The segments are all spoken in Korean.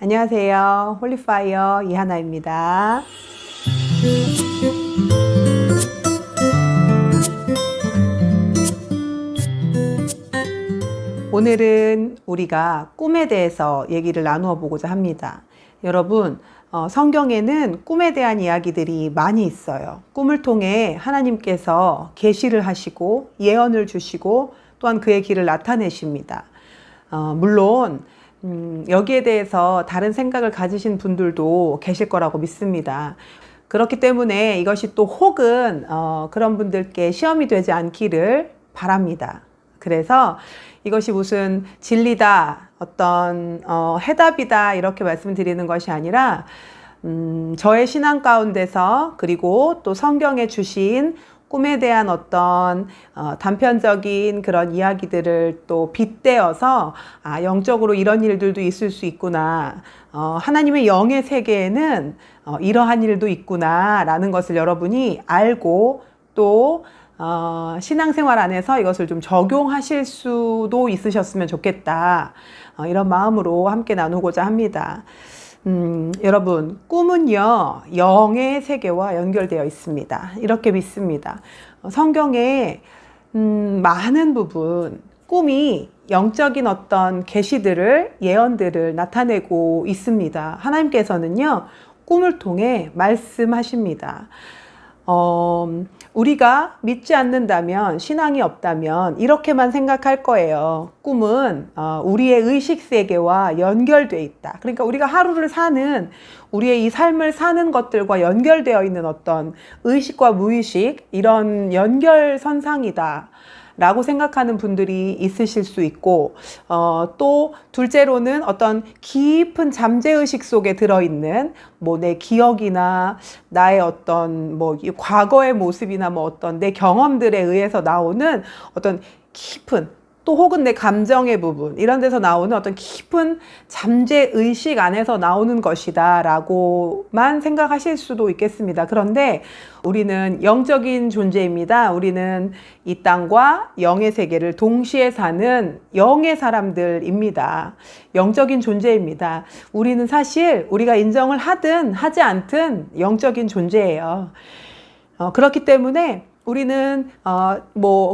안녕하세요. 홀리파이어 이하나입니다. 오늘은 우리가 꿈에 대해서 얘기를 나누어 보고자 합니다. 여러분, 성경에는 꿈에 대한 이야기들이 많이 있어요. 꿈을 통해 하나님께서 계시를 하시고 예언을 주시고 또한 그의 길을 나타내십니다. 물론 여기에 대해서 다른 생각을 가지신 분들도 계실 거라고 믿습니다. 그렇기 때문에 이것이 또 혹은 그런 분들께 시험이 되지 않기를 바랍니다. 그래서 이것이 무슨 진리다, 어떤 해답이다 이렇게 말씀드리는 것이 아니라 저의 신앙 가운데서 그리고 또 성경에 주신 꿈에 대한 어떤 단편적인 그런 이야기들을 또 빗대어서 영적으로 이런 일들도 있을 수 있구나, 하나님의 영의 세계에는 이러한 일도 있구나 라는 것을 여러분이 알고 또 신앙생활 안에서 이것을 좀 적용하실 수도 있으셨으면 좋겠다, 이런 마음으로 함께 나누고자 합니다. 여러분, 꿈은요, 영의 세계와 연결되어 있습니다. 이렇게 믿습니다. 성경에 많은 부분, 꿈이 영적인 어떤 계시들을, 예언들을 나타내고 있습니다. 하나님께서는요, 꿈을 통해 말씀하십니다. 우리가 믿지 않는다면, 신앙이 없다면 이렇게만 생각할 거예요. 꿈은 우리의 의식세계와 연결되어 있다. 그러니까 우리가 하루를 사는, 우리의 이 삶을 사는 것들과 연결되어 있는 어떤 의식과 무의식, 이런 연결선상이다 라고 생각하는 분들이 있으실 수 있고, 또 둘째로는 어떤 깊은 잠재의식 속에 들어있는 내 기억이나 나의 어떤 과거의 모습이나 어떤 내 경험들에 의해서 나오는 어떤 깊은, 또 혹은 내 감정의 부분, 이런 데서 나오는 어떤 깊은 잠재의식 안에서 나오는 것이다 라고만 생각하실 수도 있겠습니다. 그런데 우리는 영적인 존재입니다. 우리는 이 땅과 영의 세계를 동시에 사는 영의 사람들입니다. 영적인 존재입니다. 우리는 사실 우리가 인정을 하든 하지 않든 영적인 존재예요. 그렇기 때문에 우리는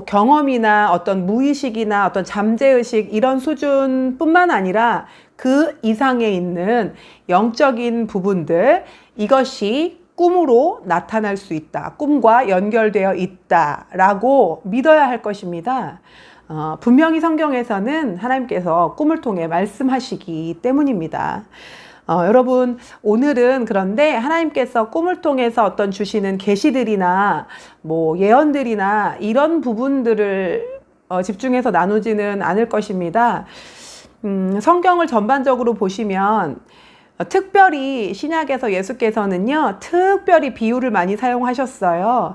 경험이나 어떤 무의식이나 어떤 잠재의식 이런 수준뿐만 아니라 그 이상에 있는 영적인 부분들, 이것이 꿈으로 나타날 수 있다, 꿈과 연결되어 있다라고 믿어야 할 것입니다. 분명히 성경에서는 하나님께서 꿈을 통해 말씀하시기 때문입니다. 여러분, 오늘은 그런데 하나님께서 꿈을 통해서 어떤 주시는 계시들이나 예언들이나 이런 부분들을 집중해서 나누지는 않을 것입니다. 성경을 전반적으로 보시면 특별히 신약에서 예수께서는요, 특별히 비유를 많이 사용하셨어요.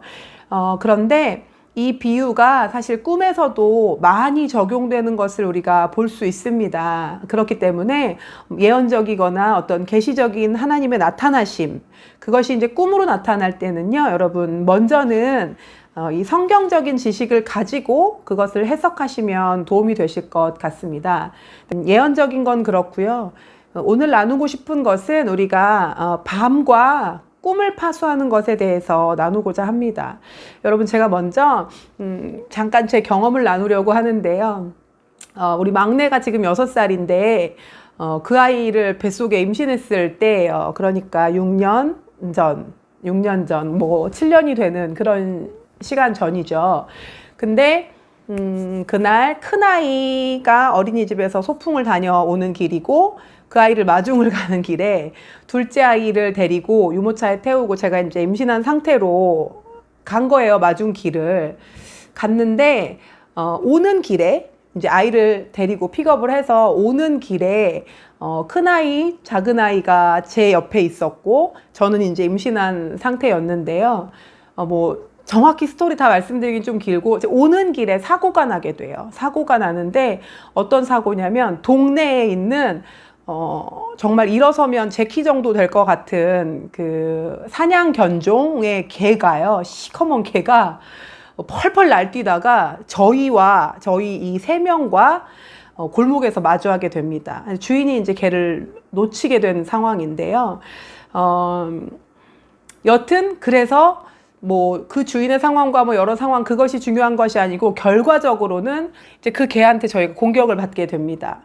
그런데 이 비유가 사실 꿈에서도 많이 적용되는 것을 우리가 볼 수 있습니다. 그렇기 때문에 예언적이거나 어떤 계시적인 하나님의 나타나심, 그것이 이제 꿈으로 나타날 때는요, 여러분, 먼저는 이 성경적인 지식을 가지고 그것을 해석하시면 도움이 되실 것 같습니다. 예언적인 건 그렇고요. 오늘 나누고 싶은 것은 우리가 밤과 꿈을 파수하는 것에 대해서 나누고자 합니다. 여러분, 제가 먼저 잠깐 제 경험을 나누려고 하는데요. 우리 막내가 지금 6살인데 그 아이를 뱃속에 임신했을 때, 그러니까 6년 전, 7년이 되는 그런 시간 전이죠. 근데 그날 큰아이가 어린이집에서 소풍을 다녀오는 길이고, 그 아이를 마중을 가는 길에 둘째 아이를 데리고 유모차에 태우고 제가 이제 임신한 상태로 간 거예요. 마중 길을 갔는데, 오는 길에 이제 아이를 데리고 픽업을 해서 오는 길에 큰아이, 작은아이가 제 옆에 있었고, 저는 이제 임신한 상태였는데요. 정확히 스토리 다 말씀드리긴 좀 길고, 오는 길에 사고가 나게 돼요. 사고가 나는데 어떤 사고냐면, 동네에 있는 정말 일어서면 제 키 정도 될 것 같은 그 사냥 견종의 개가요, 시커먼 개가 펄펄 날뛰다가 저희 이 3명과 골목에서 마주하게 됩니다. 주인이 이제 개를 놓치게 된 상황인데요. 여튼 그래서 뭐 그 주인의 상황과 뭐 여러 상황 그것이 중요한 것이 아니고 결과적으로는 이제 그 개한테 저희가 공격을 받게 됩니다.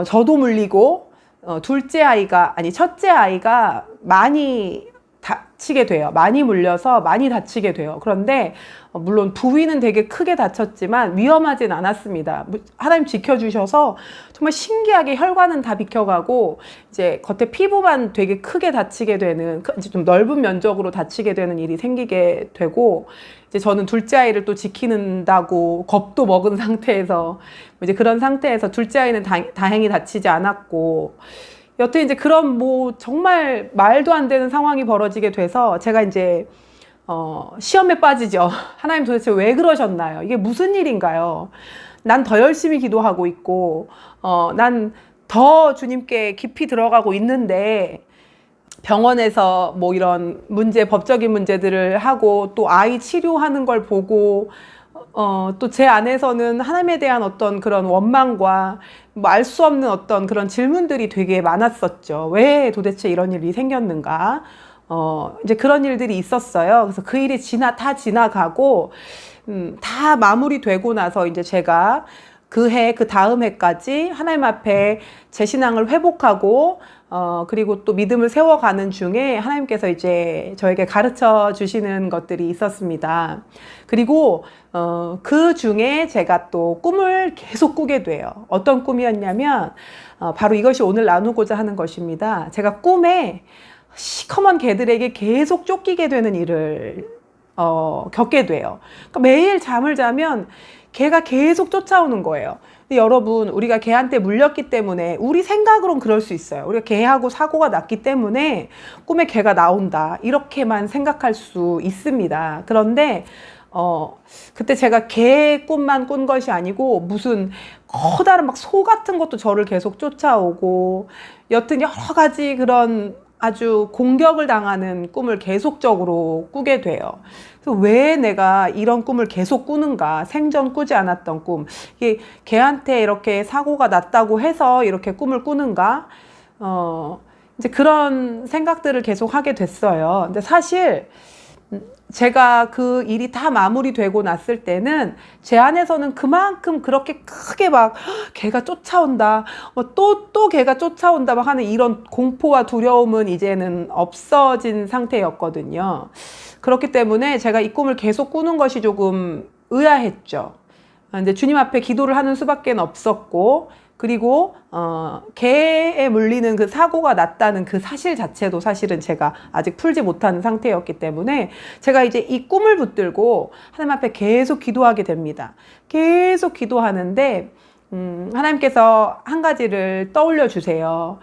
저도 물리고 첫째 아이가 많이 다치게 돼요. 많이 물려서 많이 다치게 돼요. 그런데 물론 부위는 되게 크게 다쳤지만 위험하진 않았습니다. 하나님 지켜주셔서 정말 신기하게 혈관은 다 비켜가고 이제 겉에 피부만 되게 크게 다치게 되는, 좀 넓은 면적으로 다치게 되는 일이 생기게 되고, 이제 저는 둘째 아이를 또 지키는다고 겁도 먹은 상태에서 이제 그런 상태에서 둘째 아이는 다행히 다치지 않았고, 여튼 이제 그런 뭐 정말 말도 안 되는 상황이 벌어지게 돼서 제가 이제 시험에 빠지죠. 하나님 도대체 왜 그러셨나요? 이게 무슨 일인가요? 난 더 열심히 기도하고 있고 난 더 주님께 깊이 들어가고 있는데 병원에서 뭐 이런 법적인 문제들을 하고 또 아이 치료하는 걸 보고 또 제 안에서는 하나님에 대한 어떤 그런 원망과 뭐 알 수 없는 어떤 그런 질문들이 되게 많았었죠. 왜 도대체 이런 일이 생겼는가? 이제 그런 일들이 있었어요. 그래서 그 일이 다 지나가고, 다 마무리되고 나서 이제 제가 그 다음 해까지 하나님 앞에 제 신앙을 회복하고, 그리고 또 믿음을 세워가는 중에 하나님께서 이제 저에게 가르쳐 주시는 것들이 있었습니다. 그리고, 그 중에 제가 또 꿈을 계속 꾸게 돼요. 어떤 꿈이었냐면, 바로 이것이 오늘 나누고자 하는 것입니다. 제가 꿈에 시커먼 개들에게 계속 쫓기게 되는 일을, 겪게 돼요. 그러니까 매일 잠을 자면 개가 계속 쫓아오는 거예요. 근데 여러분, 우리가 개한테 물렸기 때문에 우리 생각으론 그럴 수 있어요. 우리가 개하고 사고가 났기 때문에 꿈에 개가 나온다, 이렇게만 생각할 수 있습니다. 그런데 그때 제가 개 꿈만 꾼 것이 아니고 무슨 커다란 막 소 같은 것도 저를 계속 쫓아오고, 여튼 여러 가지 그런 아주 공격을 당하는 꿈을 계속적으로 꾸게 돼요. 그래서 왜 내가 이런 꿈을 계속 꾸는가? 생전 꾸지 않았던 꿈. 이게 걔한테 이렇게 사고가 났다고 해서 이렇게 꿈을 꾸는가? 이제 그런 생각들을 계속 하게 됐어요. 근데 사실 제가 그 일이 다 마무리되고 났을 때는 제 안에서는 그만큼 그렇게 크게 막 걔가 쫓아온다, 또 걔가 쫓아온다 막 하는 이런 공포와 두려움은 이제는 없어진 상태였거든요. 그렇기 때문에 제가 이 꿈을 계속 꾸는 것이 조금 의아했죠. 근데 주님 앞에 기도를 하는 수밖에 없었고, 그리고 개에 물리는 그 사고가 났다는 그 사실 자체도 사실은 제가 아직 풀지 못하는 상태였기 때문에 제가 이제 이 꿈을 붙들고 하나님 앞에 계속 기도하게 됩니다. 계속 기도하는데 하나님께서 한 가지를 떠올려 주세요.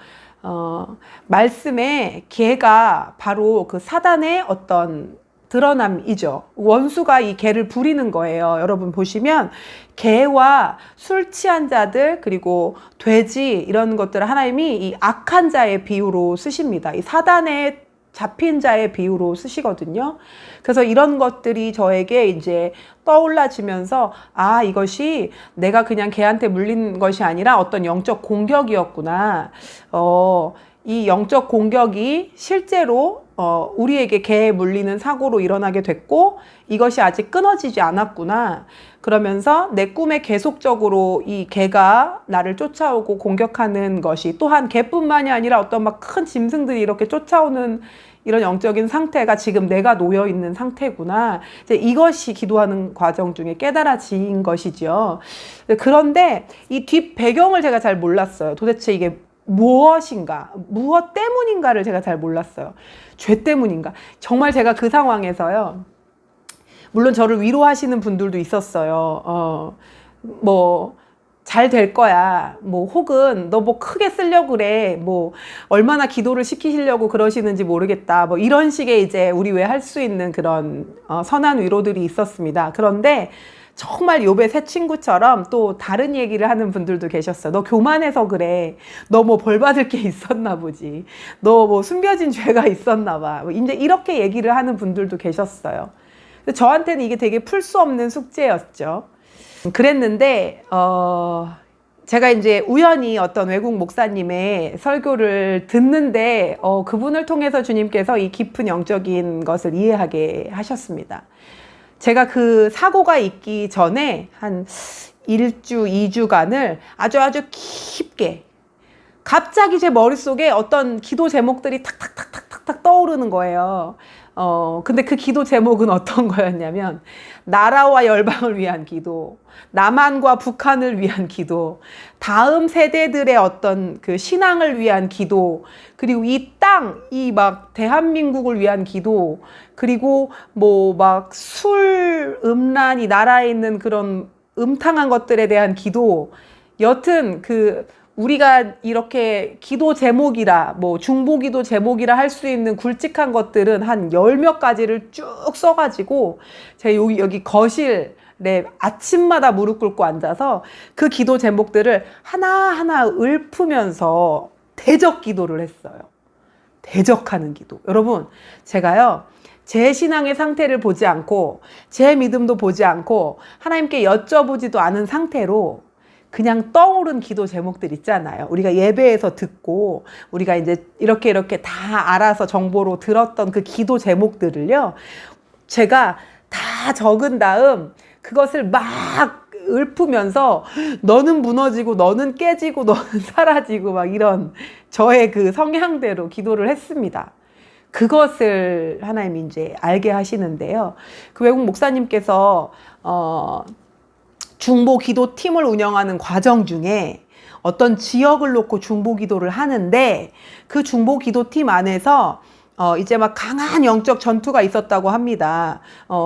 말씀에 개가 바로 그 사단의 어떤 드러남이죠. 원수가 이 개를 부리는 거예요. 여러분 보시면 개와 술 취한 자들, 그리고 돼지, 이런 것들을 하나님이 이 악한 자의 비유로 쓰십니다. 이 사단의 잡힌 자의 비유로 쓰시거든요. 그래서 이런 것들이 저에게 이제 떠올라지면서, 아, 이것이 내가 그냥 개한테 물린 것이 아니라 어떤 영적 공격이었구나. 이 영적 공격이 실제로 우리에게 개에 물리는 사고로 일어나게 됐고, 이것이 아직 끊어지지 않았구나. 그러면서 내 꿈에 계속적으로 이 개가 나를 쫓아오고 공격하는 것이, 또한 개뿐만이 아니라 어떤 막 큰 짐승들이 이렇게 쫓아오는 이런 영적인 상태가 지금 내가 놓여 있는 상태구나. 이제 이것이 기도하는 과정 중에 깨달아진 것이죠. 그런데 이 뒷 배경을 제가 잘 몰랐어요. 도대체 이게 무엇인가, 무엇 때문인가를 제가 잘 몰랐어요. 죄 때문인가? 정말 제가 그 상황에서요, 물론 저를 위로하시는 분들도 있었어요. 잘 될 거야. 혹은 너 크게 쓰려고 그래. 얼마나 기도를 시키시려고 그러시는지 모르겠다. 이런 식의 이제 우리 왜 할 수 있는 그런 선한 위로들이 있었습니다. 그런데 정말 욥의 새 친구처럼 또 다른 얘기를 하는 분들도 계셨어요. 너 교만해서 그래. 너 벌 받을 게 있었나 보지. 너 숨겨진 죄가 있었나 봐. 이제 이렇게 얘기를 하는 분들도 계셨어요. 근데 저한테는 이게 되게 풀 수 없는 숙제였죠. 그랬는데 제가 이제 우연히 어떤 외국 목사님의 설교를 듣는데 그분을 통해서 주님께서 이 깊은 영적인 것을 이해하게 하셨습니다. 제가 그 사고가 있기 전에 한 1주, 2주간을 아주 깊게 갑자기 제 머릿속에 어떤 기도 제목들이 탁탁탁탁탁 떠오르는 거예요. 근데 그 기도 제목은 어떤 거였냐면, 나라와 열방을 위한 기도, 남한과 북한을 위한 기도, 다음 세대들의 어떤 그 신앙을 위한 기도, 그리고 이 땅, 이 막 대한민국을 위한 기도, 그리고 뭐 막 술, 음란, 이 나라에 있는 그런 음탕한 것들에 대한 기도, 여튼 우리가 이렇게 기도 제목이라, 뭐 중보기도 제목이라 할 수 있는 굵직한 것들은 한 10몇 가지를 쭉 써가지고 제가 여기 거실에 아침마다 무릎 꿇고 앉아서 그 기도 제목들을 하나하나 읊으면서 대적 기도를 했어요. 대적하는 기도. 여러분, 제가요, 제 신앙의 상태를 보지 않고, 제 믿음도 보지 않고, 하나님께 여쭤보지도 않은 상태로 그냥 떠오른 기도 제목들 있잖아요. 우리가 예배에서 듣고 우리가 이제 이렇게 다 알아서 정보로 들었던 그 기도 제목들을요, 제가 다 적은 다음 그것을 막 읊으면서 너는 무너지고 너는 깨지고 너는 사라지고 막 이런 저의 그 성향대로 기도를 했습니다. 그것을 하나님이 이제 알게 하시는데요. 그 외국 목사님께서 중보 기도 팀을 운영하는 과정 중에 어떤 지역을 놓고 중보 기도를 하는데, 그 중보 기도 팀 안에서 이제 막 강한 영적 전투가 있었다고 합니다.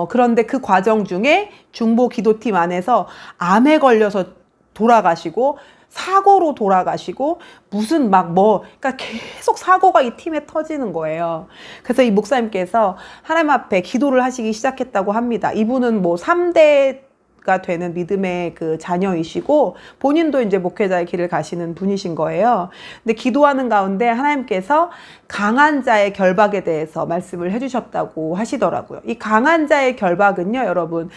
그런데 그 과정 중에 중보 기도 팀 안에서 암에 걸려서 돌아가시고, 사고로 돌아가시고, 무슨 그러니까 계속 사고가 이 팀에 터지는 거예요. 그래서 이 목사님께서 하나님 앞에 기도를 하시기 시작했다고 합니다. 이분은 뭐 3대 가 되는 믿음의 그 자녀이시고, 본인도 이제 목회자의 길을 가시는 분이신 거예요. 근데 기도하는 가운데 하나님께서 강한 자의 결박에 대해서 말씀을 해주셨다고 하시더라고요. 이 강한 자의 결박은요, 여러분,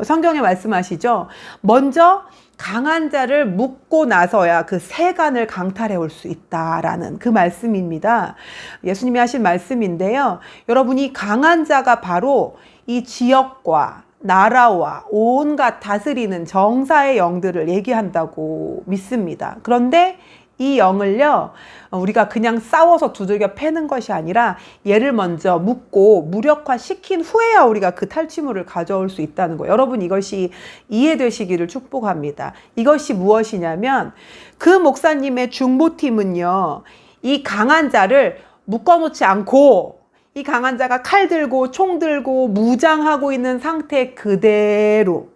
성경에 말씀하시죠. 먼저 강한 자를 묶고 나서야 그 세간을 강탈해 올 수 있다라는 그 말씀입니다. 예수님이 하신 말씀인데요. 여러분, 이 강한 자가 바로 이 지역과 나라와 온갖 다스리는 정사의 영들을 얘기한다고 믿습니다. 그런데 이 영을요, 우리가 그냥 싸워서 두들겨 패는 것이 아니라 얘를 먼저 묶고 무력화시킨 후에야 우리가 그 탈취물을 가져올 수 있다는 거예요. 여러분, 이것이 이해되시기를 축복합니다. 이것이 무엇이냐면, 그 목사님의 중보팀은요, 이 강한 자를 묶어놓지 않고, 이 강한 자가 칼 들고 총 들고 무장하고 있는 상태 그대로,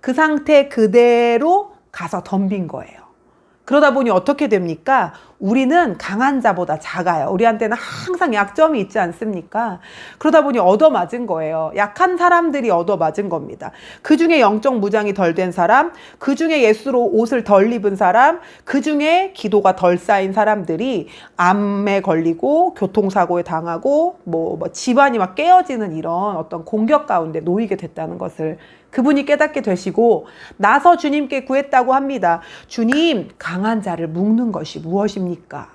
그 상태 그대로 가서 덤빈 거예요. 그러다 보니 어떻게 됩니까? 우리는 강한 자보다 작아요. 우리한테는 항상 약점이 있지 않습니까? 그러다 보니 얻어맞은 거예요. 약한 사람들이 얻어맞은 겁니다. 그 중에 영적 무장이 덜 된 사람, 그 중에 예수로 옷을 덜 입은 사람, 그 중에 기도가 덜 쌓인 사람들이 암에 걸리고 교통사고에 당하고 뭐 집안이 막 깨어지는 이런 어떤 공격 가운데 놓이게 됐다는 것을 그분이 깨닫게 되시고 나서 주님께 구했다고 합니다. 주님, 강한 자를 묶는 것이 무엇입니까?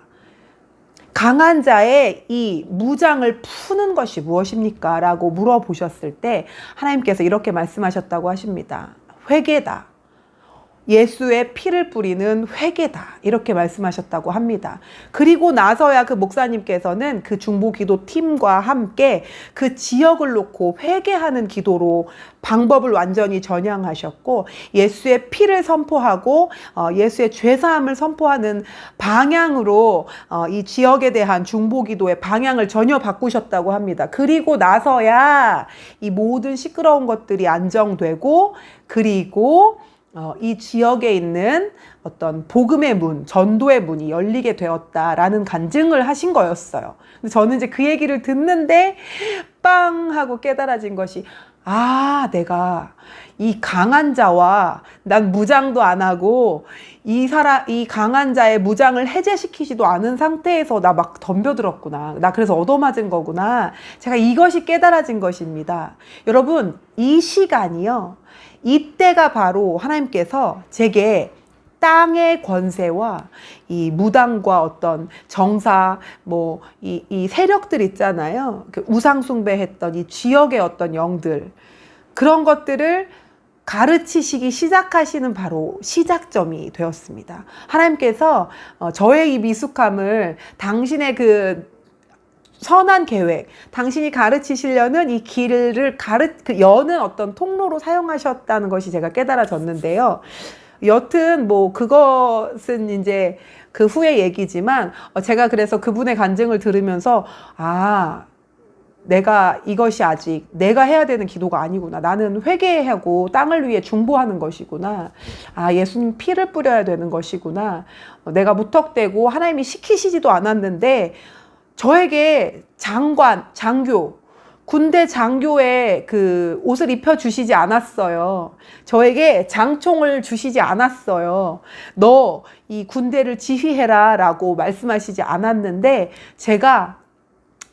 강한 자의 이 무장을 푸는 것이 무엇입니까? 라고 물어보셨을 때 하나님께서 이렇게 말씀하셨다고 하십니다. 회개다. 예수의 피를 뿌리는 회개다. 이렇게 말씀하셨다고 합니다. 그리고 나서야 그 목사님께서는 그 중보기도 팀과 함께 그 지역을 놓고 회개하는 기도로 방법을 완전히 전향하셨고, 예수의 피를 선포하고 예수의 죄사함을 선포하는 방향으로 이 지역에 대한 중보기도의 방향을 전혀 바꾸셨다고 합니다. 그리고 나서야 이 모든 시끄러운 것들이 안정되고, 그리고 이 지역에 있는 어떤 복음의 문, 전도의 문이 열리게 되었다라는 간증을 하신 거였어요. 근데 저는 이제 그 얘기를 듣는데 빵 하고 깨달아진 것이, 내가 이 강한 자와 난 무장도 안 하고 이 강한 자의 무장을 해제시키지도 않은 상태에서 나 막 덤벼들었구나. 나 그래서 얻어맞은 거구나. 제가 이것이 깨달아진 것입니다. 여러분, 이 시간이요, 이때가 바로 하나님께서 제게 땅의 권세와 이 무당과 어떤 정사, 뭐, 이 세력들 있잖아요. 그 우상숭배했던 이 지역의 어떤 영들, 그런 것들을 가르치시기 시작하시는 바로 시작점이 되었습니다. 하나님께서 저의 이 미숙함을 당신의 그 선한 계획, 당신이 가르치시려는 이 길을 여는 어떤 통로로 사용하셨다는 것이 제가 깨달아졌는데요. 여튼 뭐 그것은 이제 그 후의 얘기지만 제가 그래서 그분의 간증을 들으면서 내가 이것이 아직 내가 해야 되는 기도가 아니구나. 나는 회개하고 땅을 위해 중보하는 것이구나. 예수님 피를 뿌려야 되는 것이구나. 내가 무턱대고 하나님이 시키시지도 않았는데 저에게 장교, 군대 장교의 그 옷을 입혀주시지 않았어요. 저에게 장총을 주시지 않았어요. 너 이 군대를 지휘해라 라고 말씀하시지 않았는데 제가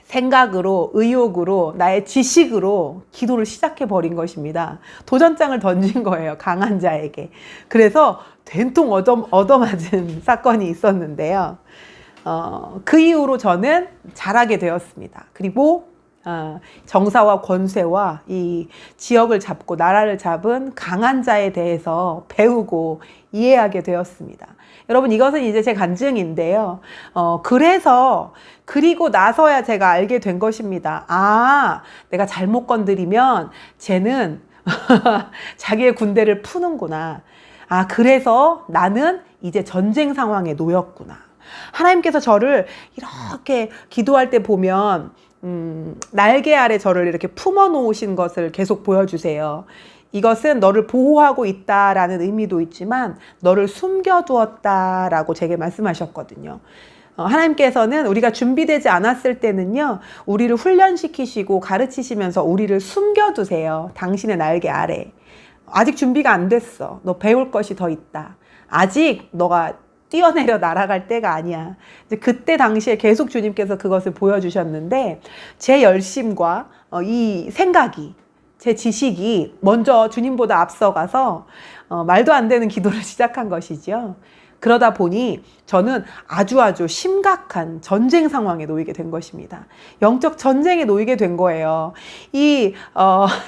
생각으로, 의욕으로, 나의 지식으로 기도를 시작해버린 것입니다. 도전장을 던진 거예요. 강한 자에게. 그래서 된통 얻어맞은 사건이 있었는데요. 그 이후로 저는 잘하게 되었습니다. 그리고 정사와 권세와 이 지역을 잡고 나라를 잡은 강한 자에 대해서 배우고 이해하게 되었습니다. 여러분, 이것은 이제 제 간증인데요. 그리고 나서야 제가 알게 된 것입니다. 내가 잘못 건드리면 쟤는 자기의 군대를 푸는구나. 그래서 나는 이제 전쟁 상황에 놓였구나. 하나님께서 저를 이렇게 기도할 때 보면 날개 아래 저를 이렇게 품어 놓으신 것을 계속 보여주세요. 이것은 너를 보호하고 있다라는 의미도 있지만 너를 숨겨두었다라고 제게 말씀하셨거든요. 하나님께서는 우리가 준비되지 않았을 때는요, 우리를 훈련시키시고 가르치시면서 우리를 숨겨두세요. 당신의 날개 아래. 아직 준비가 안 됐어. 너 배울 것이 더 있다. 아직 너가 뛰어내려 날아갈 때가 아니야. 이제 그때 당시에 계속 주님께서 그것을 보여주셨는데 제 열심과 이 생각이, 제 지식이 먼저 주님보다 앞서가서 말도 안 되는 기도를 시작한 것이죠. 그러다 보니 저는 아주 심각한 전쟁 상황에 놓이게 된 것입니다. 영적 전쟁에 놓이게 된 거예요.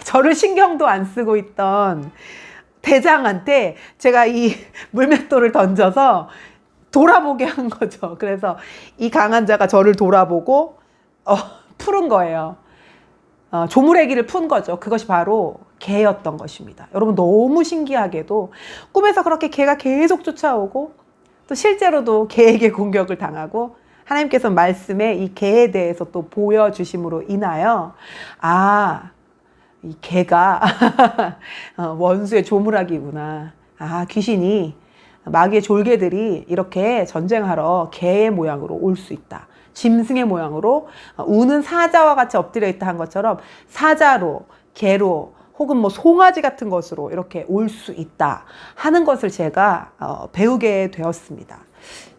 저를 신경도 안 쓰고 있던 대장한테 제가 이 물맷돌을 던져서 돌아보게 한 거죠. 그래서 이 강한 자가 저를 돌아보고 푸른 거예요. 조무래기를 푼 거죠. 그것이 바로 개였던 것입니다. 여러분, 너무 신기하게도 꿈에서 그렇게 개가 계속 쫓아오고 또 실제로도 개에게 공격을 당하고 하나님께서 말씀에 이 개에 대해서 또 보여주심으로 인하여 이 개가 원수의 조무라기구나. 귀신이, 마귀의 졸개들이 이렇게 전쟁하러 개의 모양으로 올 수 있다. 짐승의 모양으로 우는 사자와 같이 엎드려 있다 한 것처럼 사자로, 개로, 혹은 뭐 송아지 같은 것으로 이렇게 올 수 있다 하는 것을 제가 배우게 되었습니다.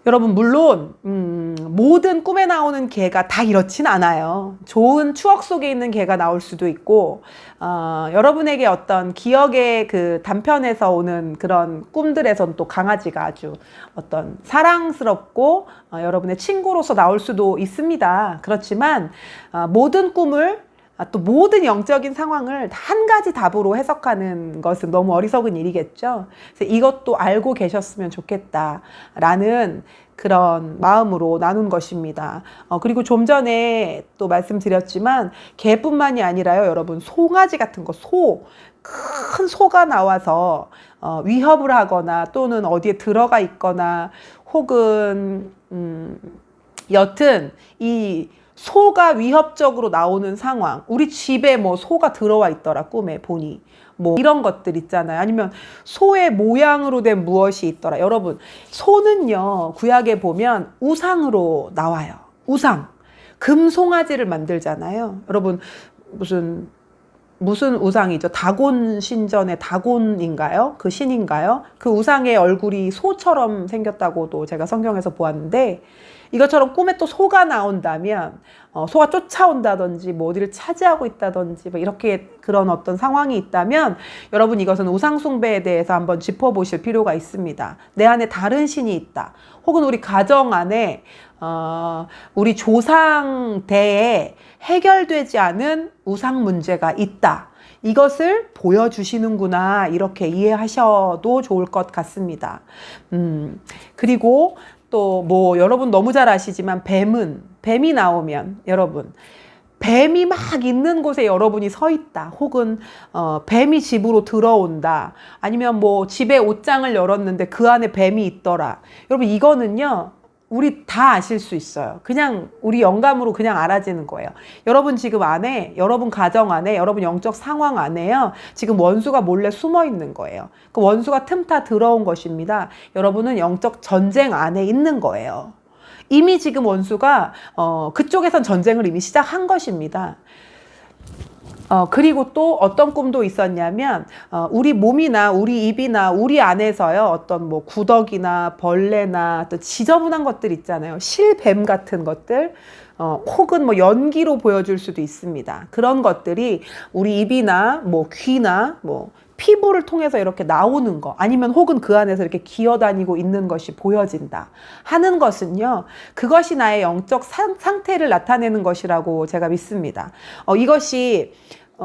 여러분, 물론 모든 꿈에 나오는 개가 다 이렇진 않아요. 좋은 추억 속에 있는 개가 나올 수도 있고 여러분에게 어떤 기억의 그 단편에서 오는 그런 꿈들에선 또 강아지가 아주 어떤 사랑스럽고 여러분의 친구로서 나올 수도 있습니다. 그렇지만 모든 꿈을 또 모든 영적인 상황을 한 가지 답으로 해석하는 것은 너무 어리석은 일이겠죠. 그래서 이것도 알고 계셨으면 좋겠다라는 그런 마음으로 나눈 것입니다. 그리고 좀 전에 또 말씀드렸지만 개뿐만이 아니라요, 여러분, 송아지 같은 거, 큰 소가 나와서 위협을 하거나 또는 어디에 들어가 있거나 혹은 여튼 이 소가 위협적으로 나오는 상황, 우리 집에 뭐 소가 들어와 있더라, 꿈에 보니 뭐 이런 것들 있잖아요. 아니면 소의 모양으로 된 무엇이 있더라. 여러분, 소는요, 구약에 보면 우상으로 나와요. 우상, 금송아지를 만들잖아요. 여러분, 무슨 우상이죠? 다곤 신전의 다곤인가요? 그 신인가요? 그 우상의 얼굴이 소처럼 생겼다고도 제가 성경에서 보았는데, 이것처럼 꿈에 또 소가 나온다면 소가 쫓아온다든지 뭐 어디를 차지하고 있다든지 뭐 이렇게 그런 어떤 상황이 있다면 여러분 이것은 우상숭배에 대해서 한번 짚어보실 필요가 있습니다. 내 안에 다른 신이 있다. 혹은 우리 가정 안에 우리 조상대에 해결되지 않은 우상 문제가 있다. 이것을 보여주시는구나 이렇게 이해하셔도 좋을 것 같습니다. 그리고 또 뭐 여러분 너무 잘 아시지만 뱀이 나오면 여러분 뱀이 막 있는 곳에 여러분이 서 있다. 혹은 뱀이 집으로 들어온다. 아니면 뭐 집에 옷장을 열었는데 그 안에 뱀이 있더라. 여러분 이거는요. 우리 다 아실 수 있어요. 그냥 우리 영감으로 그냥 알아지는 거예요. 여러분 지금 안에, 여러분 가정 안에, 여러분 영적 상황 안에요. 지금 원수가 몰래 숨어 있는 거예요. 그 원수가 틈타 들어온 것입니다. 여러분은 영적 전쟁 안에 있는 거예요. 이미 지금 원수가 그쪽에선 전쟁을 이미 시작한 것입니다. 그리고 또 어떤 꿈도 있었냐면 우리 몸이나 우리 입이나 우리 안에서요 어떤 뭐 구더기나 벌레나 또 지저분한 것들 있잖아요. 실뱀 같은 것들 혹은 뭐 연기로 보여줄 수도 있습니다. 그런 것들이 우리 입이나 뭐 귀나 뭐 피부를 통해서 이렇게 나오는 거 아니면 혹은 그 안에서 이렇게 기어다니고 있는 것이 보여진다 하는 것은요 그것이 나의 영적 상태를 나타내는 것이라고 제가 믿습니다. 이것이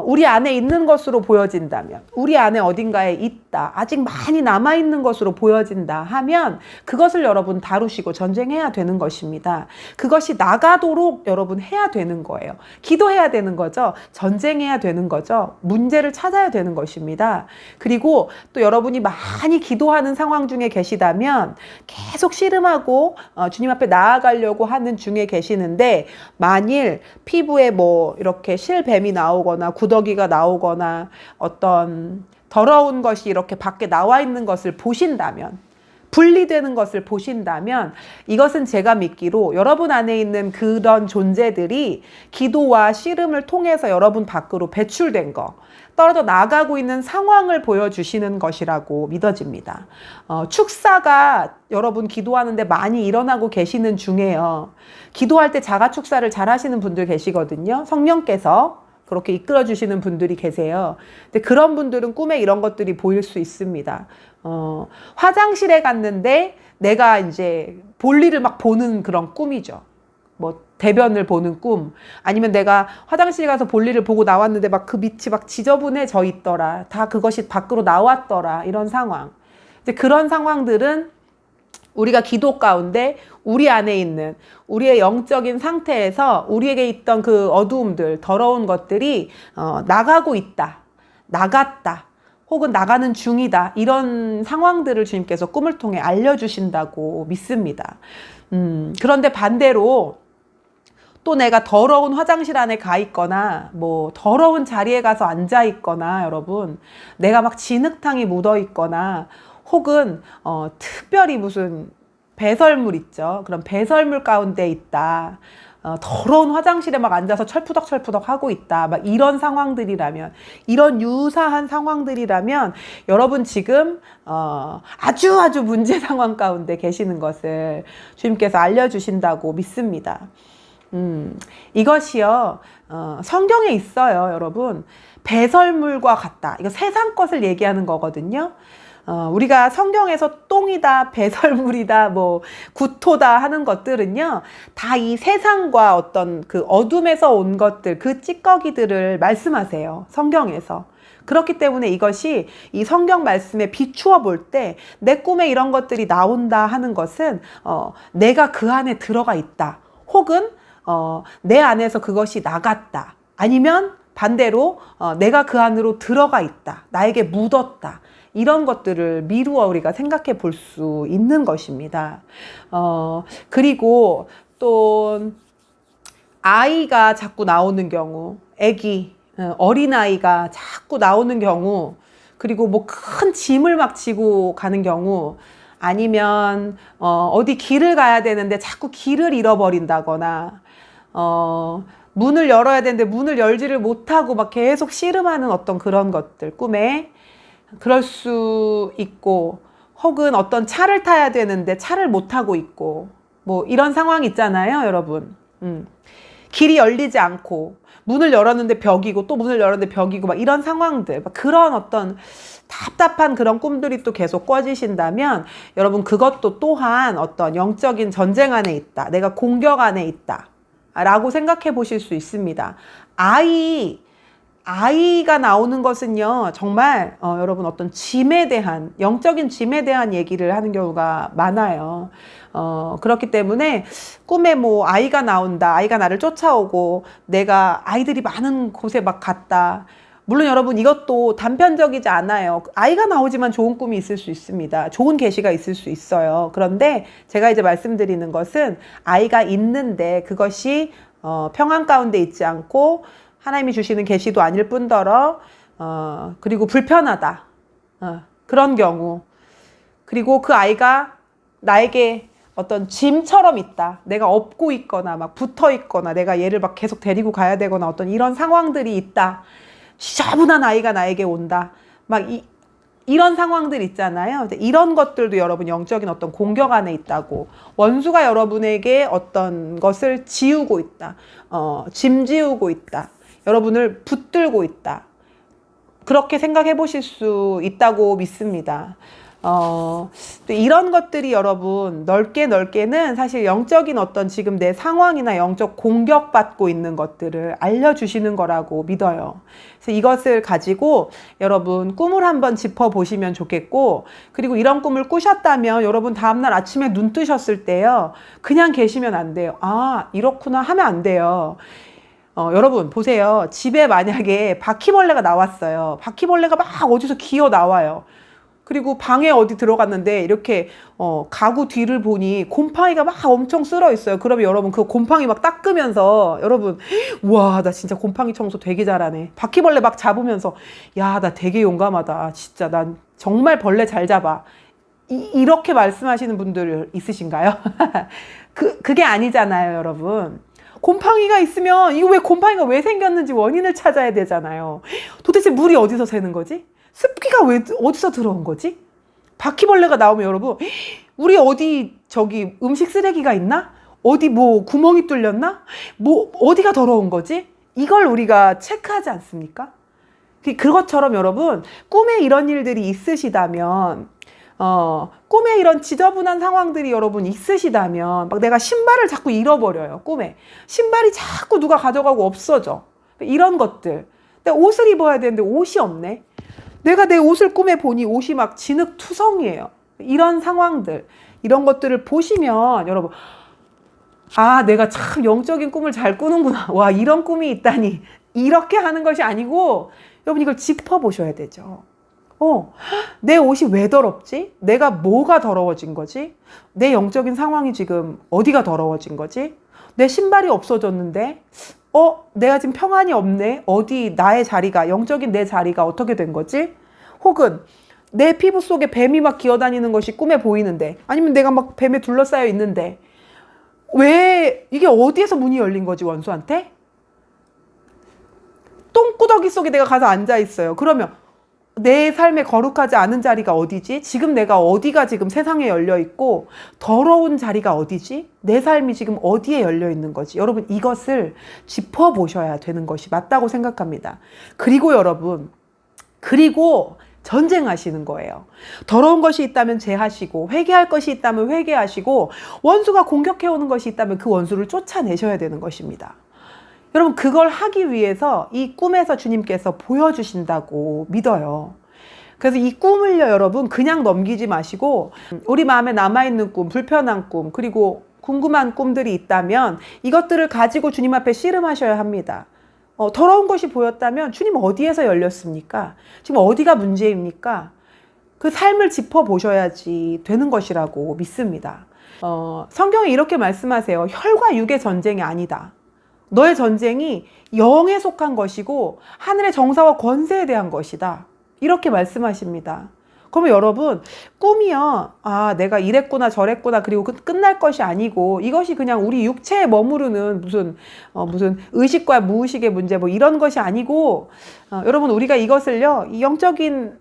우리 안에 있는 것으로 보여진다면 우리 안에 어딘가에 있다 아직 많이 남아있는 것으로 보여진다 하면 그것을 여러분 다루시고 전쟁해야 되는 것입니다. 그것이 나가도록 여러분 해야 되는 거예요. 기도해야 되는 거죠. 전쟁해야 되는 거죠. 문제를 찾아야 되는 것입니다. 그리고 또 여러분이 많이 기도하는 상황 중에 계시다면 계속 씨름하고 주님 앞에 나아가려고 하는 중에 계시는데 만일 피부에 뭐 이렇게 실뱀이 나오거나 구더기가 나오거나 어떤 더러운 것이 이렇게 밖에 나와 있는 것을 보신다면 분리되는 것을 보신다면 이것은 제가 믿기로 여러분 안에 있는 그런 존재들이 기도와 씨름을 통해서 여러분 밖으로 배출된 거 떨어져 나가고 있는 상황을 보여주시는 것이라고 믿어집니다. 축사가 여러분 기도하는데 많이 일어나고 계시는 중에요. 기도할 때 자가 축사를 잘 하시는 분들 계시거든요. 성령께서 그렇게 이끌어 주시는 분들이 계세요. 근데 그런 분들은 꿈에 이런 것들이 보일 수 있습니다. 화장실에 갔는데 내가 이제 볼일을 막 보는 그런 꿈이죠. 뭐 대변을 보는 꿈 아니면 내가 화장실 가서 볼일을 보고 나왔는데 막 그 밑이 막 지저분해져 있더라. 다 그것이 밖으로 나왔더라. 이런 상황. 근데 그런 상황들은 우리가 기도 가운데 우리 안에 있는 우리의 영적인 상태에서 우리에게 있던 그 어두움들, 더러운 것들이 나가고 있다, 나갔다, 혹은 나가는 중이다 이런 상황들을 주님께서 꿈을 통해 알려주신다고 믿습니다. 그런데 반대로 또 내가 더러운 화장실 안에 가 있거나 뭐 더러운 자리에 가서 앉아 있거나 여러분 내가 막 진흙탕이 묻어 있거나 혹은 특별히 무슨 배설물 있죠. 그런 배설물 가운데 있다. 더러운 화장실에 막 앉아서 철푸덕철푸덕 하고 있다. 막 이런 상황들이라면 이런 유사한 상황들이라면 여러분 지금 아주 문제 상황 가운데 계시는 것을 주님께서 알려주신다고 믿습니다. 이것이요 성경에 있어요. 여러분 배설물과 같다. 이거 세상 것을 얘기하는 거거든요. 우리가 성경에서 똥이다, 배설물이다, 뭐 구토다 하는 것들은요, 다 이 세상과 어떤 그 어둠에서 온 것들, 그 찌꺼기들을 말씀하세요. 성경에서. 그렇기 때문에 이것이 이 성경 말씀에 비추어 볼 때 내 꿈에 이런 것들이 나온다 하는 것은 내가 그 안에 들어가 있다. 혹은 내 안에서 그것이 나갔다. 아니면 반대로 내가 그 안으로 들어가 있다. 나에게 묻었다. 이런 것들을 미루어 우리가 생각해 볼 수 있는 것입니다. 그리고 또 아이가 자꾸 나오는 경우, 아기, 어린아이가 자꾸 나오는 경우, 그리고 뭐 큰 짐을 막 지고 가는 경우, 아니면 어디 길을 가야 되는데 자꾸 길을 잃어버린다거나 문을 열어야 되는데 문을 열지를 못하고 막 계속 씨름하는 어떤 그런 것들 꿈에 그럴 수 있고, 혹은 어떤 차를 타야 되는데 차를 못 타고 있고, 뭐 이런 상황 있잖아요, 여러분. 길이 열리지 않고 문을 열었는데 벽이고 또 문을 열었는데 벽이고 막 이런 상황들, 막 그런 어떤 답답한 그런 꿈들이 또 계속 꿔지신다면 여러분 그것도 또한 어떤 영적인 전쟁 안에 있다. 내가 공격 안에 있다. 라고 생각해 보실 수 있습니다. 아이가 나오는 것은요, 정말, 여러분 어떤 짐에 대한, 영적인 짐에 대한 얘기를 하는 경우가 많아요. 그렇기 때문에 꿈에 뭐 아이가 나온다, 아이가 나를 쫓아오고, 내가 아이들이 많은 곳에 막 갔다. 물론 여러분 이것도 단편적이지 않아요. 아이가 나오지만 좋은 꿈이 있을 수 있습니다. 좋은 계시가 있을 수 있어요. 그런데 제가 이제 말씀드리는 것은 아이가 있는데 그것이 평안 가운데 있지 않고 하나님이 주시는 계시도 아닐 뿐더러 그리고 불편하다. 그런 경우. 그리고 그 아이가 나에게 어떤 짐처럼 있다. 내가 업고 있거나 막 붙어 있거나 내가 얘를 막 계속 데리고 가야 되거나 어떤 이런 상황들이 있다. 지저분한 아이가 나에게 온다. 막 이런 상황들 있잖아요. 이런 것들도 여러분 영적인 어떤 공격 안에 있다고. 원수가 여러분에게 어떤 것을 지우고 있다. 짐 지우고 있다. 여러분을 붙들고 있다. 그렇게 생각해 보실 수 있다고 믿습니다. 또 이런 것들이 여러분 넓게는 사실 영적인 어떤 지금 내 상황이나 영적 공격받고 있는 것들을 알려주시는 거라고 믿어요. 그래서 이것을 가지고 여러분 꿈을 한번 짚어보시면 좋겠고, 그리고 이런 꿈을 꾸셨다면 여러분 다음날 아침에 눈 뜨셨을 때요, 그냥 계시면 안 돼요. 아, 이렇구나 하면 안 돼요. 여러분 보세요. 집에 만약에 바퀴벌레가 나왔어요. 바퀴벌레가 막 어디서 기어 나와요. 그리고 방에 어디 들어갔는데 이렇게 가구 뒤를 보니 곰팡이가 막 엄청 쓸어 있어요. 그러면 여러분 그 곰팡이 막 닦으면서 여러분, 와, 나 진짜 곰팡이 청소 되게 잘하네. 바퀴벌레 막 잡으면서, 야, 나 되게 용감하다. 진짜 난 정말 벌레 잘 잡아. 이렇게 말씀하시는 분들 있으신가요? 그게 아니잖아요, 여러분. 곰팡이가 있으면 이거 곰팡이가 왜 생겼는지 원인을 찾아야 되잖아요. 도대체 물이 어디서 새는 거지? 습기가 어디서 들어온 거지? 바퀴벌레가 나오면 여러분, 우리 어디 저기 음식 쓰레기가 있나? 어디 뭐 구멍이 뚫렸나? 뭐 어디가 더러운 거지? 이걸 우리가 체크하지 않습니까? 그것처럼 여러분, 꿈에 이런 일들이 있으시다면, 꿈에 이런 지저분한 상황들이 여러분 있으시다면, 막 내가 신발을 자꾸 잃어버려요, 꿈에. 신발이 자꾸 누가 가져가고 없어져. 이런 것들. 내가 옷을 입어야 되는데 옷이 없네. 내가 내 옷을 꿈에 보니 옷이 막 진흙투성이에요. 이런 상황들, 이런 것들을 보시면 여러분, 아, 내가 참 영적인 꿈을 잘 꾸는구나. 와, 이런 꿈이 있다니. 이렇게 하는 것이 아니고 여러분 이걸 짚어보셔야 되죠. 내 옷이 왜 더럽지? 내가 뭐가 더러워진 거지? 내 영적인 상황이 지금 어디가 더러워진 거지? 내 신발이 없어졌는데 내가 지금 평안이 없네. 어디 나의 자리가, 영적인 내 자리가 어떻게 된 거지? 혹은 내 피부 속에 뱀이 막 기어다니는 것이 꿈에 보이는데, 아니면 내가 막 뱀에 둘러싸여 있는데, 왜 이게 어디에서 문이 열린 거지, 원수한테? 똥구더기 속에 내가 가서 앉아 있어요. 그러면 내 삶에 거룩하지 않은 자리가 어디지? 지금 내가 어디가 지금 세상에 열려 있고 더러운 자리가 어디지? 내 삶이 지금 어디에 열려 있는 거지? 여러분 이것을 짚어보셔야 되는 것이 맞다고 생각합니다. 그리고 여러분, 그리고 전쟁하시는 거예요. 더러운 것이 있다면 제하시고, 회개할 것이 있다면 회개하시고, 원수가 공격해오는 것이 있다면 그 원수를 쫓아내셔야 되는 것입니다. 여러분 그걸 하기 위해서 이 꿈에서 주님께서 보여주신다고 믿어요. 그래서 이 꿈을요 여러분 그냥 넘기지 마시고, 우리 마음에 남아있는 꿈, 불편한 꿈, 그리고 궁금한 꿈들이 있다면 이것들을 가지고 주님 앞에 씨름하셔야 합니다. 더러운 것이 보였다면 주님 어디에서 열렸습니까? 지금 어디가 문제입니까? 그 삶을 짚어보셔야지 되는 것이라고 믿습니다. 성경에 이렇게 말씀하세요. 혈과 육의 전쟁이 아니다. 너의 전쟁이 영에 속한 것이고 하늘의 정사와 권세에 대한 것이다. 이렇게 말씀하십니다. 그러면 여러분 꿈이요, 아 내가 이랬구나 저랬구나 그리고 끝날 것이 아니고, 이것이 그냥 우리 육체에 머무르는 무슨 의식과 무의식의 문제 뭐 이런 것이 아니고, 여러분 우리가 이것을요 이 영적인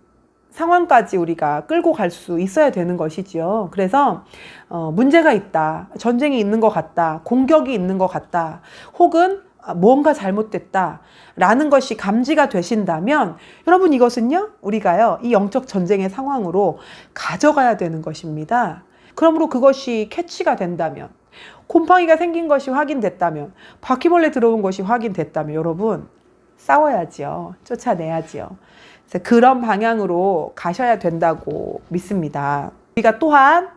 상황까지 우리가 끌고 갈 수 있어야 되는 것이지요. 그래서 문제가 있다, 전쟁이 있는 것 같다, 공격이 있는 것 같다, 혹은 뭔가 잘못됐다 라는 것이 감지가 되신다면 여러분, 이것은요, 우리가요, 이 영적 전쟁의 상황으로 가져가야 되는 것입니다. 그러므로 그것이 캐치가 된다면, 곰팡이가 생긴 것이 확인됐다면, 바퀴벌레 들어온 것이 확인됐다면 여러분, 싸워야지요. 쫓아내야지요. 그래서 그런 방향으로 가셔야 된다고 믿습니다. 우리가 또한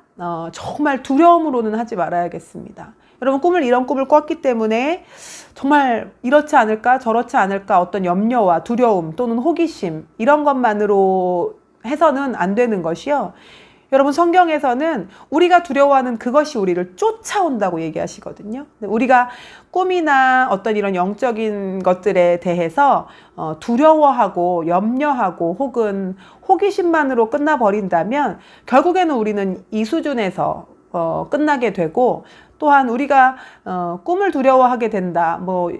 정말 두려움으로는 하지 말아야겠습니다. 여러분, 이런 꿈을 꿨기 때문에 정말 이렇지 않을까 저렇지 않을까 어떤 염려와 두려움 또는 호기심, 이런 것만으로 해서는 안 되는 것이요. 여러분, 성경에서는 우리가 두려워하는 그것이 우리를 쫓아온다고 얘기하시거든요. 우리가 꿈이나 어떤 이런 영적인 것들에 대해서 두려워하고 염려하고 혹은 호기심만으로 끝나버린다면 결국에는 우리는 이 수준에서 끝나게 되고, 또한 우리가 꿈을 두려워하게 된다,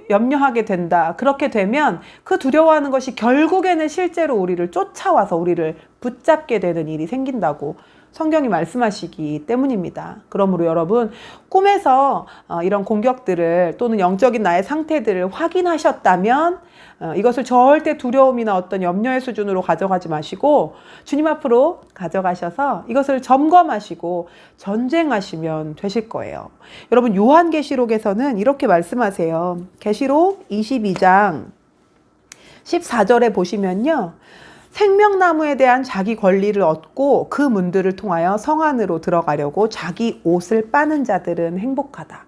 염려하게 된다, 그렇게 되면 그 두려워하는 것이 결국에는 실제로 우리를 쫓아와서 우리를 붙잡게 되는 일이 생긴다고 성경이 말씀하시기 때문입니다. 그러므로 여러분, 꿈에서 이런 공격들을 또는 영적인 나의 상태들을 확인하셨다면 이것을 절대 두려움이나 어떤 염려의 수준으로 가져가지 마시고 주님 앞으로 가져가셔서 이것을 점검하시고 전쟁하시면 되실 거예요. 여러분, 요한계시록에서는 이렇게 말씀하세요. 계시록 22장 14절에 보시면요, 생명나무에 대한 자기 권리를 얻고 그 문들을 통하여 성 안으로 들어가려고 자기 옷을 빠는 자들은 행복하다.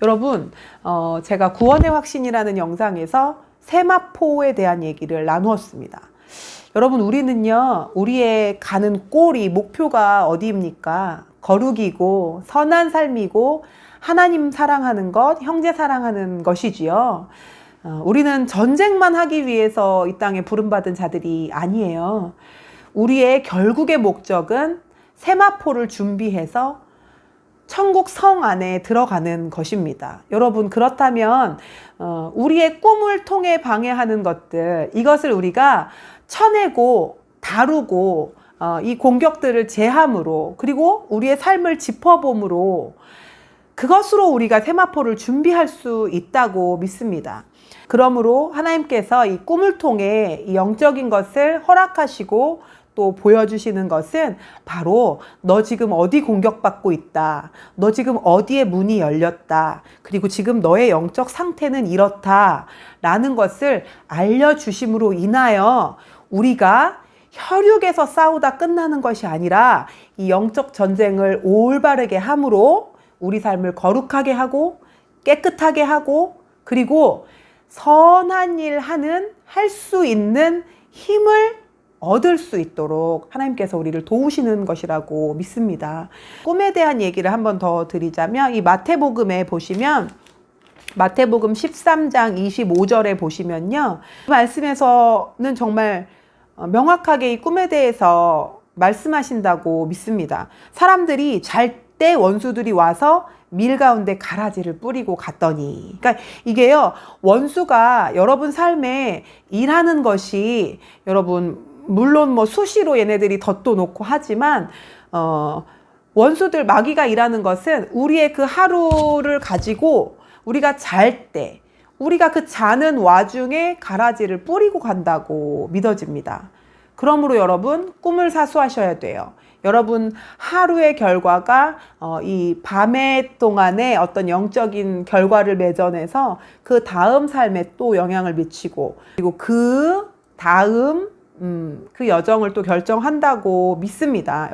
여러분, 제가 구원의 확신이라는 영상에서 세마포에 대한 얘기를 나누었습니다. 여러분, 우리는요, 우리의 가는 꼴이, 목표가 어디입니까? 거룩이고 선한 삶이고 하나님 사랑하는 것, 형제 사랑하는 것이지요. 우리는 전쟁만 하기 위해서 이 땅에 부름받은 자들이 아니에요. 우리의 결국의 목적은 세마포를 준비해서 천국 성 안에 들어가는 것입니다. 여러분, 그렇다면 우리의 꿈을 통해 방해하는 것들, 이것을 우리가 쳐내고 다루고 이 공격들을 제함으로, 그리고 우리의 삶을 짚어봄으로 그것으로 우리가 세마포를 준비할 수 있다고 믿습니다. 그러므로 하나님께서 이 꿈을 통해 이 영적인 것을 허락하시고 또 보여주시는 것은 바로 너 지금 어디 공격받고 있다, 너 지금 어디에 문이 열렸다, 그리고 지금 너의 영적 상태는 이렇다 라는 것을 알려주심으로 인하여 우리가 혈육에서 싸우다 끝나는 것이 아니라 이 영적 전쟁을 올바르게 함으로 우리 삶을 거룩하게 하고 깨끗하게 하고, 그리고 선한 일 할 수 있는 힘을 얻을 수 있도록 하나님께서 우리를 도우시는 것이라고 믿습니다. 꿈에 대한 얘기를 한번 더 드리자면, 이 마태복음에 보시면, 마태복음 13장 25절에 보시면요, 말씀에서는 정말 명확하게 이 꿈에 대해서 말씀하신다고 믿습니다. 사람들이 잘 때 원수들이 와서 밀 가운데 가라지를 뿌리고 갔더니, 그러니까 이게요, 원수가 여러분 삶에 일하는 것이, 여러분 물론 수시로 얘네들이 덫도 놓고 하지만 원수들, 마귀가 일하는 것은 우리의 그 하루를 가지고 우리가 잘 때, 우리가 그 자는 와중에 가라지를 뿌리고 간다고 믿어집니다. 그러므로 여러분, 꿈을 사수하셔야 돼요. 여러분, 하루의 결과가 이 밤의 동안에 어떤 영적인 결과를 맺어내서 그 다음 삶에 또 영향을 미치고, 그리고 그 다음 그 여정을 또 결정한다고 믿습니다.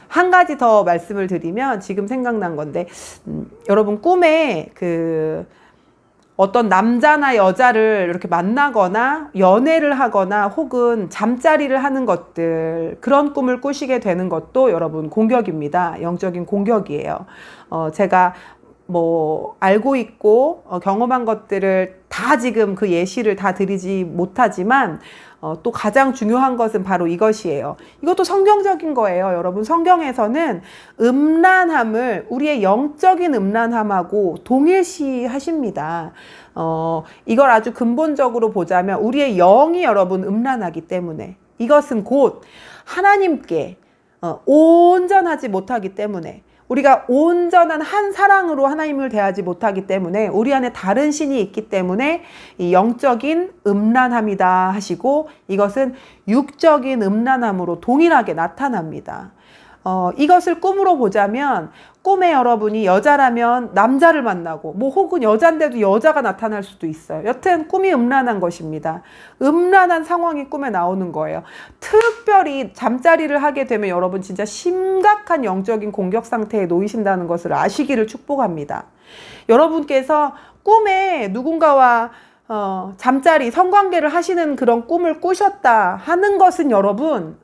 한 가지 더 말씀을 드리면, 지금 생각난 건데, 여러분, 꿈에 어떤 남자나 여자를 이렇게 만나거나 연애를 하거나 혹은 잠자리를 하는 것들, 그런 꿈을 꾸시게 되는 것도 여러분 공격입니다. 영적인 공격이에요. 제가 알고 있고 경험한 것들을 다 지금 그 예시를 다 드리지 못하지만 또 가장 중요한 것은 바로 이것이에요. 이것도 성경적인 거예요. 여러분, 성경에서는 음란함을 우리의 영적인 음란함하고 동일시 하십니다. 이걸 아주 근본적으로 보자면 우리의 영이 여러분 음란하기 때문에, 이것은 곧 하나님께 온전하지 못하기 때문에, 우리가 온전한 한 사랑으로 하나님을 대하지 못하기 때문에 우리 안에 다른 신이 있기 때문에 이 영적인 음란함이다 하시고, 이것은 육적인 음란함으로 동일하게 나타납니다. 이것을 꿈으로 보자면, 꿈에 여러분이 여자라면 남자를 만나고, 뭐 혹은 여잔데도 여자가 나타날 수도 있어요. 여튼 꿈이 음란한 것입니다. 음란한 상황이 꿈에 나오는 거예요. 특별히 잠자리를 하게 되면 여러분 진짜 심각한 영적인 공격 상태에 놓이신다는 것을 아시기를 축복합니다. 여러분께서 꿈에 누군가와 잠자리, 성관계를 하시는 그런 꿈을 꾸셨다 하는 것은 여러분,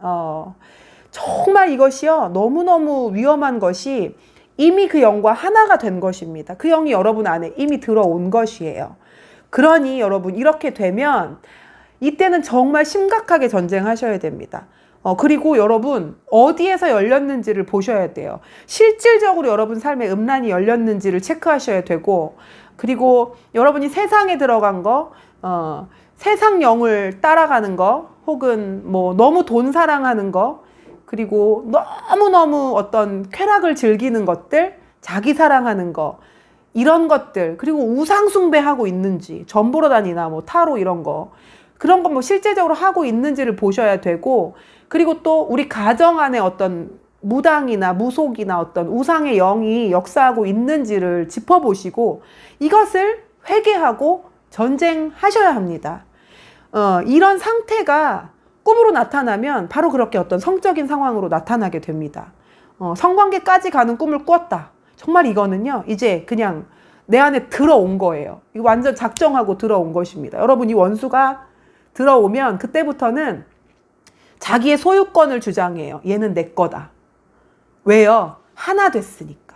정말 이것이요, 너무너무 위험한 것이, 이미 그 영과 하나가 된 것입니다. 그 영이 여러분 안에 이미 들어온 것이에요. 그러니 여러분, 이렇게 되면 이때는 정말 심각하게 전쟁하셔야 됩니다. 그리고 여러분, 어디에서 열렸는지를 보셔야 돼요. 실질적으로 여러분 삶에 음란이 열렸는지를 체크하셔야 되고, 그리고 여러분이 세상에 들어간 거, 세상 영을 따라가는 거, 혹은 뭐 너무 돈 사랑하는 거, 그리고 너무너무 어떤 쾌락을 즐기는 것들, 자기 사랑하는 거, 이런 것들, 그리고 우상숭배하고 있는지, 점 보러 다니나 뭐 타로 이런 거, 그런 거 뭐 실제적으로 하고 있는지를 보셔야 되고, 그리고 또 우리 가정 안에 어떤 무당이나 무속이나 어떤 우상의 영이 역사하고 있는지를 짚어보시고, 이것을 회개하고 전쟁하셔야 합니다. 이런 상태가 꿈으로 나타나면 바로 그렇게 어떤 성적인 상황으로 나타나게 됩니다. 성관계까지 가는 꿈을 꿨다. 정말 이거는요, 이제 그냥 내 안에 들어온 거예요. 이거 완전 작정하고 들어온 것입니다. 여러분, 이 원수가 들어오면 그때부터는 자기의 소유권을 주장해요. 얘는 내 거다. 왜요? 하나 됐으니까.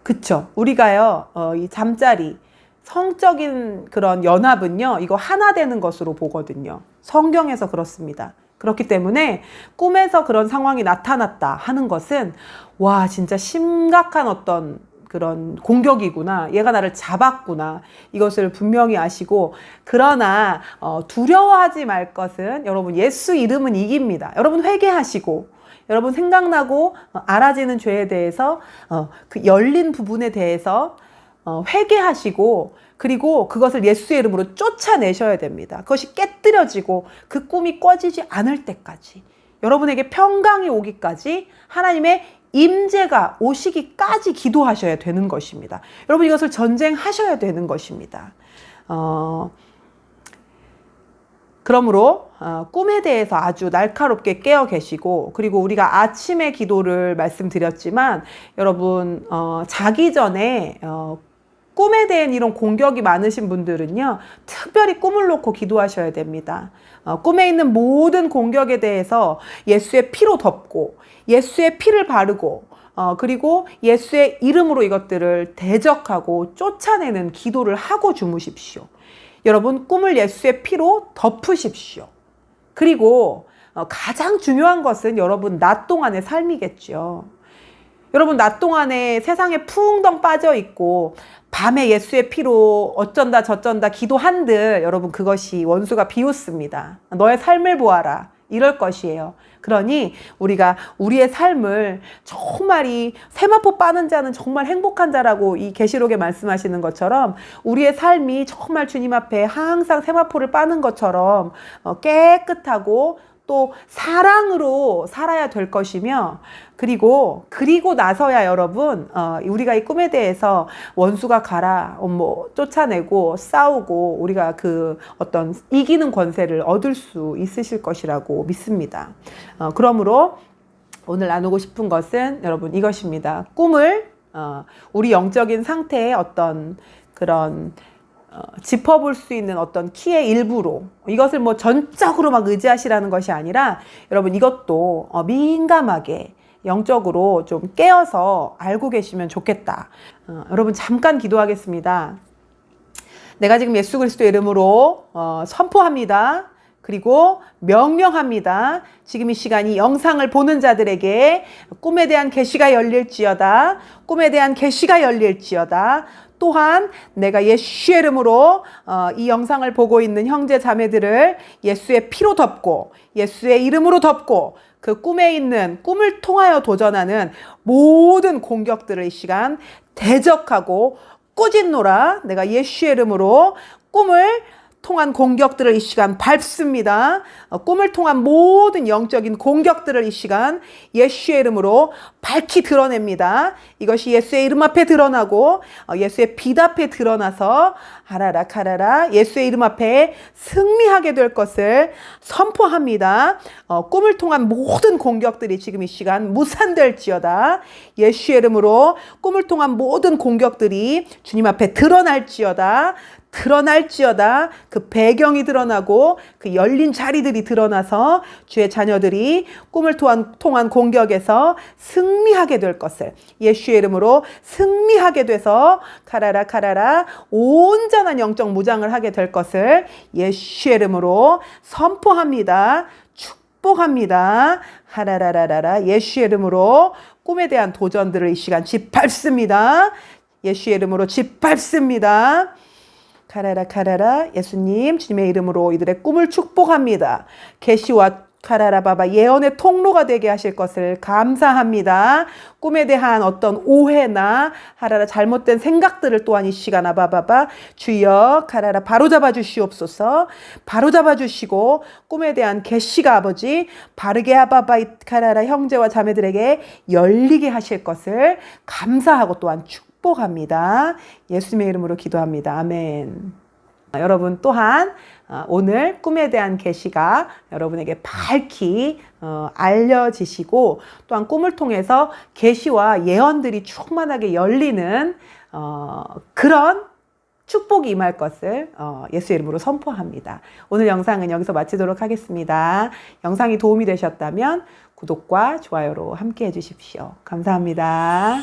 그쵸? 우리가요, 이 잠자리, 성적인 그런 연합은요, 이거 하나 되는 것으로 보거든요. 성경에서 그렇습니다. 그렇기 때문에 꿈에서 그런 상황이 나타났다 하는 것은, 와, 진짜 심각한 어떤 그런 공격이구나, 얘가 나를 잡았구나, 이것을 분명히 아시고, 그러나 두려워하지 말 것은, 여러분, 예수 이름은 이깁니다. 여러분 회개하시고, 여러분 생각나고 알아지는 죄에 대해서, 그 열린 부분에 대해서 회개하시고, 그리고 그것을 예수의 이름으로 쫓아내셔야 됩니다. 그것이 깨뜨려지고 그 꿈이 꺼지지 않을 때까지, 여러분에게 평강이 오기까지, 하나님의 임재가 오시기까지 기도하셔야 되는 것입니다. 여러분, 이것을 전쟁하셔야 되는 것입니다. 그러므로 꿈에 대해서 아주 날카롭게 깨어 계시고, 그리고 우리가 아침의 기도를 말씀드렸지만, 여러분 자기 전에 꿈에 대한 이런 공격이 많으신 분들은요, 특별히 꿈을 놓고 기도하셔야 됩니다. 꿈에 있는 모든 공격에 대해서 예수의 피로 덮고, 예수의 피를 바르고, 그리고 예수의 이름으로 이것들을 대적하고 쫓아내는 기도를 하고 주무십시오. 여러분, 꿈을 예수의 피로 덮으십시오. 그리고 가장 중요한 것은 여러분 낮 동안의 삶이겠죠. 여러분, 낮 동안에 세상에 풍덩 빠져 있고 밤에 예수의 피로 어쩐다 저쩐다 기도한들, 여러분, 그것이 원수가 비웃습니다. 너의 삶을 보아라, 이럴 것이에요. 그러니 우리가 우리의 삶을 정말, 이 세마포 빠는 자는 정말 행복한 자라고 이 계시록에 말씀하시는 것처럼, 우리의 삶이 정말 주님 앞에 항상 세마포를 빠는 것처럼 깨끗하고 또 사랑으로 살아야 될 것이며, 그리고 나서야 여러분, 우리가 이 꿈에 대해서 원수가 가라, 뭐 쫓아내고 싸우고 우리가 그 어떤 이기는 권세를 얻을 수 있으실 것이라고 믿습니다. 그러므로 오늘 나누고 싶은 것은 여러분 이것입니다. 꿈을 우리 영적인 상태의 어떤 그런 짚어볼 수 있는 어떤 키의 일부로, 이것을 뭐 전적으로 막 의지하시라는 것이 아니라, 여러분 이것도 민감하게 영적으로 좀 깨어서 알고 계시면 좋겠다. 여러분 잠깐 기도하겠습니다. 내가 지금 예수 그리스도의 이름으로 선포합니다. 그리고 명령합니다. 지금 이 시간이 영상을 보는 자들에게 꿈에 대한 계시가 열릴지어다. 꿈에 대한 계시가 열릴지어다. 또한 내가 예수의 이름으로 이 영상을 보고 있는 형제 자매들을 예수의 피로 덮고 예수의 이름으로 덮고 그 꿈에 있는 꿈을 통하여 도전하는 모든 공격들을 이 시간 대적하고 꾸짖노라. 내가 예수의 이름으로 꿈을 통한 공격들을 이 시간 밟습니다. 꿈을 통한 모든 영적인 공격들을 이 시간 예수의 이름으로 밝히 드러냅니다. 이것이 예수의 이름 앞에 드러나고 예수의 빛 앞에 드러나서 하라라 카라라 예수의 이름 앞에 승리하게 될 것을 선포합니다. 꿈을 통한 모든 공격들이 지금 이 시간 무산될지어다. 예수의 이름으로 꿈을 통한 모든 공격들이 주님 앞에 드러날지어다. 그 배경이 드러나고 그 열린 자리들이 드러나서 주의 자녀들이 꿈을 통한 공격에서 승리하게 될 것을 예수의 이름으로 승리하게 돼서 카라라 카라라 온전한 영적 무장을 하게 될 것을 예수의 이름으로 선포합니다. 축복합니다. 하라라라라 예수의 이름으로 꿈에 대한 도전들을 이 시간 짓밟습니다. 예수의 이름으로 짓밟습니다. 카라라 카라라 예수님 주님의 이름으로 이들의 꿈을 축복합니다. 계시와 카라라 바바 예언의 통로가 되게 하실 것을 감사합니다. 꿈에 대한 어떤 오해나 하라라 잘못된 생각들을 또한 이 시간 아바바바 주여 카라라 바로잡아 주시옵소서. 바로잡아 주시고 꿈에 대한 계시가 아버지 바르게 아바바 카라라 형제와 자매들에게 열리게 하실 것을 감사하고 또한 축복합니다. 예수님의 이름으로 기도합니다. 아멘. 여러분 또한 오늘 꿈에 대한 계시가 여러분에게 밝히 알려지시고 또한 꿈을 통해서 계시와 예언들이 충만하게 열리는 그런 축복이 임할 것을 예수의 이름으로 선포합니다. 오늘 영상은 여기서 마치도록 하겠습니다. 영상이 도움이 되셨다면 구독과 좋아요로 함께 해주십시오. 감사합니다.